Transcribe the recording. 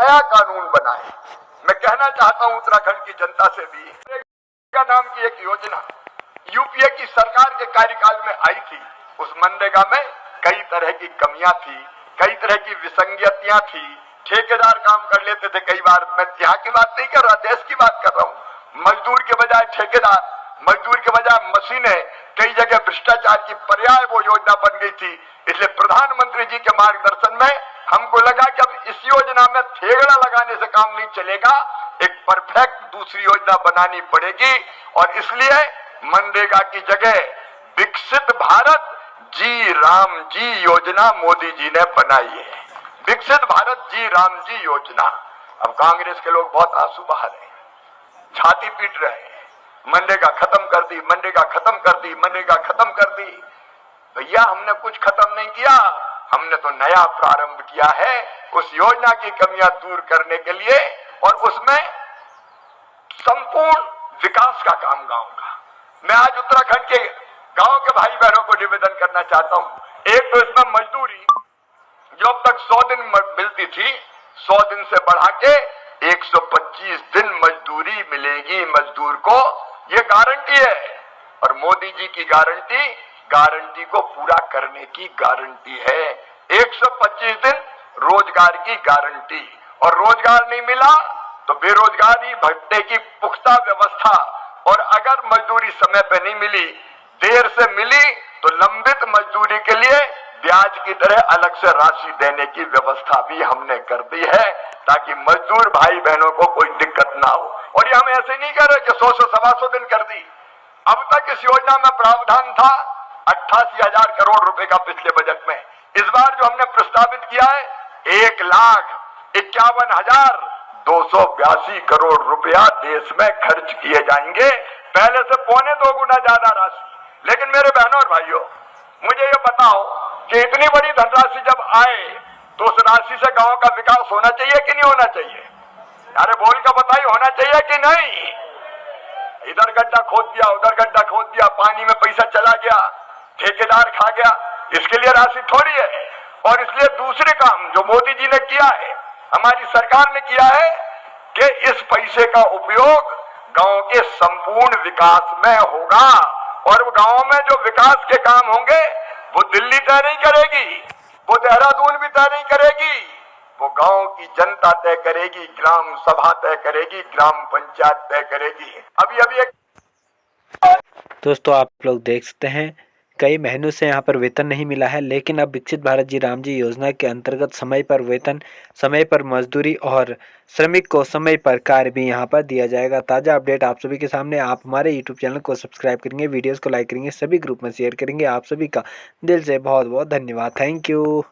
नया कानून बनाए। मैं कहना चाहता हूं उत्तराखंड की जनता से भी, मनरेगा नाम की एक योजना यूपीए की सरकार के कार्यकाल में आई थी। उस मनरेगा में कई तरह की कमियां थी, कई तरह की विसंगतियां थी। ठेकेदार काम कर लेते थे कई बार। मैं यहाँ की बात नहीं कर रहा, देश की बात कर रहा हूँ। मजदूर के बजाय ठेकेदार, मजदूर के बजाय मशीनें, कई जगह भ्रष्टाचार की पर्याय वो योजना बन गई थी। इसलिए प्रधानमंत्री जी के मार्गदर्शन में हमको लगा कि अब इस योजना में थेगड़ा लगाने से काम नहीं चलेगा, एक परफेक्ट दूसरी योजना बनानी पड़ेगी। और इसलिए मनरेगा की जगह विकसित भारत जी राम जी योजना मोदी जी ने बनाई है। विकसित भारत जी राम जी योजना। अब कांग्रेस के लोग बहुत आंसू बहा रहे हैं, छाती पीट रहे हैं, मनरेगा खत्म कर दी, मनरेगा खत्म कर दी, मनरेगा खत्म कर दी। भैया हमने कुछ खत्म नहीं किया, हमने तो नया प्रारंभ किया है उस योजना की कमियां दूर करने के लिए और उसमें संपूर्ण विकास का काम गांव का। मैं आज उत्तराखंड के गांव के भाई बहनों को निवेदन करना चाहता हूं। एक तो इसमें मजदूरी जो अब तक 100 दिन मिलती थी, 100 दिन से बढ़ा के 125 दिन मजदूरी मिलेगी मजदूर को, ये गारंटी है। और मोदी जी की गारंटी को पूरा करने की गारंटी है। 125 दिन रोजगार की गारंटी। और रोजगार नहीं मिला तो बेरोजगारी भत्ते की पुख्ता व्यवस्था। और अगर मजदूरी समय पे नहीं मिली, देर से मिली, तो लंबित मजदूरी के लिए ब्याज की तरह अलग से राशि देने की व्यवस्था भी हमने कर दी है, ताकि मजदूर भाई बहनों को कोई दिक्कत ना हो। और ये हम ऐसे नहीं कर रहे कि 100 सवा 100 दिन कर दी। अब तक इस योजना में प्रावधान था 88,000 करोड़ रुपए का पिछले बजट में। इस बार जो हमने प्रस्तावित किया है 1,51,282 करोड़ रुपया देश में खर्च किए जाएंगे, पहले से 2.25 गुना ज्यादा राशि। लेकिन मेरे बहनों और भाइयों, मुझे ये बताओ कि इतनी बड़ी धनराशि जब आए तो उस राशि से गांव का विकास होना चाहिए कि नहीं होना चाहिए? अरे बोल कर बताइए, होना चाहिए कि नहीं? इधर गड्ढा खोद दिया, उधर गड्ढा खोद दिया, पानी में पैसा चला गया, ठेकेदार खा गया, इसके लिए राशि थोड़ी है। और इसलिए दूसरे काम जो मोदी जी ने किया है, हमारी सरकार ने किया है कि इस पैसे का उपयोग गांव के संपूर्ण विकास में होगा। और गांव में जो विकास के काम होंगे वो दिल्ली तय नहीं करेगी, वो देहरादून भी तय नहीं करेगी, वो गांव की जनता तय करेगी, ग्राम सभा तय करेगी, ग्राम पंचायत तय करेगी। अभी एक दोस्तों आप लोग देख सकते हैं कई महीनों से यहाँ पर वेतन नहीं मिला है, लेकिन अब विकसित भारत जी राम जी योजना के अंतर्गत समय पर वेतन, समय पर मजदूरी और श्रमिक को समय पर कार्य भी यहाँ पर दिया जाएगा। ताज़ा अपडेट आप सभी के सामने। आप हमारे यूट्यूब चैनल को सब्सक्राइब करेंगे, वीडियोज़ को लाइक करेंगे, सभी ग्रुप में शेयर करेंगे। आप सभी का दिल से बहुत बहुत धन्यवाद। Thank you.